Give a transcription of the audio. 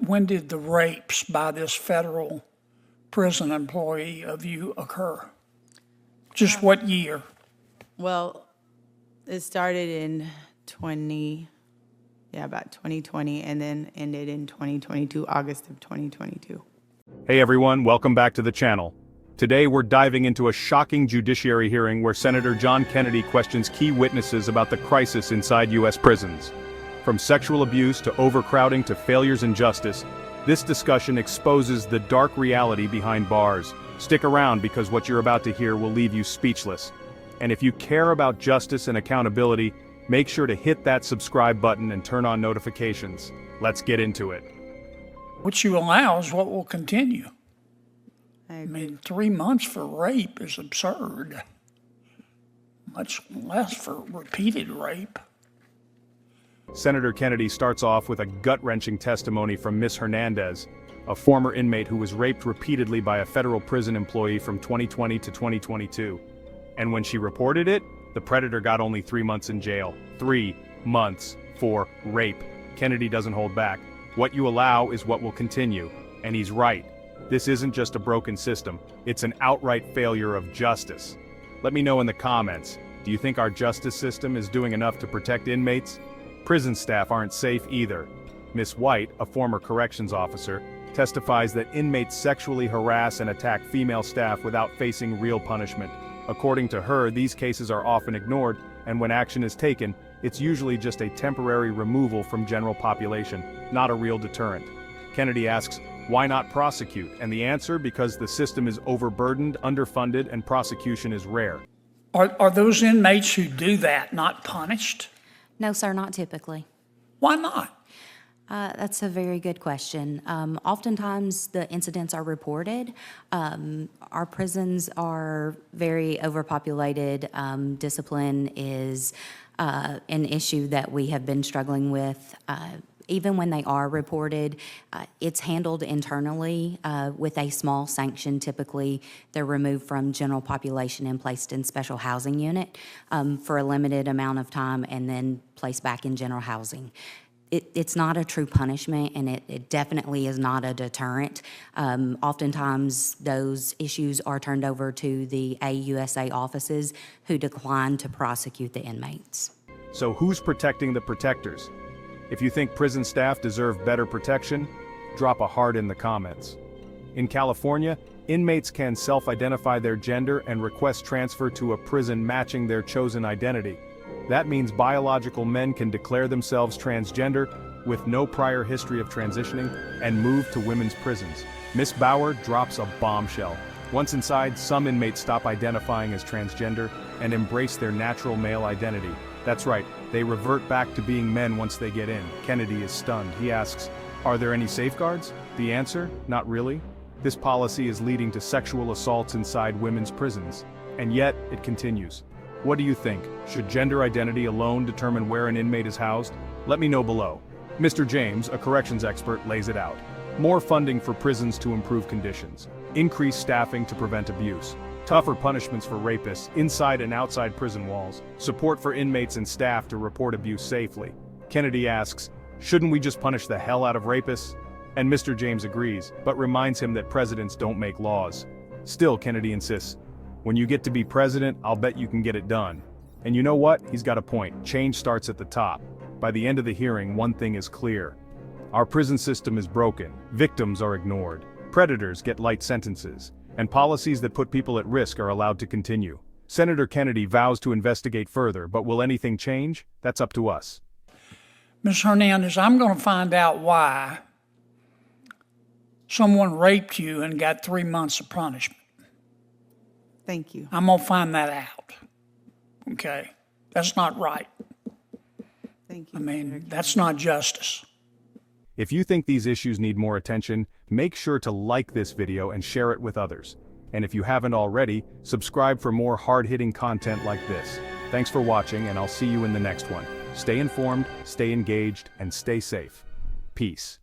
when did the rapes by this federal prison employee of you occur? Just what year? Well, it started in about 2020, and then ended in 2022, August of 2022. Hey everyone, welcome back to the channel. Today we're diving into a shocking judiciary hearing where Senator John Kennedy questions key witnesses about the crisis inside U.S. prisons. From sexual abuse to overcrowding to failures in justice, this discussion exposes the dark reality behind bars. Stick around because what you're about to hear will leave you speechless. And if you care about justice and accountability, make sure to hit that subscribe button and turn on notifications. Let's get into it. What you allow is what will continue. I I mean, 3 months for rape is absurd, much less for repeated rape. Senator Kennedy starts off with a gut-wrenching testimony from Ms. Hernandez, a former inmate who was raped repeatedly by a federal prison employee from 2020 to 2022. And when she reported it, the predator got only 3 months in jail. 3 months for rape. Kennedy doesn't hold back. What you allow is what will continue. And he's right. This isn't just a broken system, it's an outright failure of justice. Let me know in the comments, do you think our justice system is doing enough to protect inmates? Prison staff aren't safe either. Ms. White, a former corrections officer, testifies that inmates sexually harass and attack female staff without facing real punishment. According to her, these cases are often ignored, and when action is taken, it's usually just a temporary removal from general population, not a real deterrent. Kennedy asks, why not prosecute? And the answer, because the system is overburdened, underfunded, and prosecution is rare. Are those inmates who do that not punished? No, sir, not typically. Why not? That's a very good question. Oftentimes, the incidents are reported. Our prisons are very overpopulated. Discipline is an issue that we have been struggling with. Even when they are reported, it's handled internally with a small sanction. Typically, they're removed from general population and placed in special housing unit for a limited amount of time and then placed back in general housing. It's not a true punishment, and it definitely is not a deterrent. Oftentimes, those issues are turned over to the AUSA offices who decline to prosecute the inmates. So who's protecting the protectors? If you think prison staff deserve better protection, drop a heart in the comments. In California, inmates can self-identify their gender and request transfer to a prison matching their chosen identity. That means biological men can declare themselves transgender with no prior history of transitioning and move to women's prisons. Miss Bauer drops a bombshell. Once inside, some inmates stop identifying as transgender and embrace their natural male identity. That's right, they revert back to being men once they get in. Kennedy is stunned. He asks, are there any safeguards? The answer, not really. This policy is leading to sexual assaults inside women's prisons. And yet, it continues. What do you think? Should gender identity alone determine where an inmate is housed? Let me know below. Mr. James, a corrections expert, lays it out. More funding for prisons to improve conditions. Increased staffing to prevent abuse. Tougher punishments for rapists inside and outside prison walls. Support for inmates and staff to report abuse safely. Kennedy asks, shouldn't we just punish the hell out of rapists? And Mr. James agrees, but reminds him that presidents don't make laws. Still, Kennedy insists, when you get to be president, I'll bet you can get it done. And you know what? He's got a point. Change starts at the top. By the end of the hearing, one thing is clear. Our prison system is broken. Victims are ignored. Predators get light sentences. And policies that put people at risk are allowed to continue. Senator Kennedy vows to investigate further, but will anything change? That's up to us. Ms. Hernandez, I'm going to find out why someone raped you and got 3 months of punishment. Thank you. I'm going to find that out. Okay? That's not right. Thank you. I mean, that's not justice. If you think these issues need more attention, make sure to like this video and share it with others. And if you haven't already, subscribe for more hard-hitting content like this. Thanks for watching, and I'll see you in the next one. Stay informed, stay engaged, and stay safe. Peace.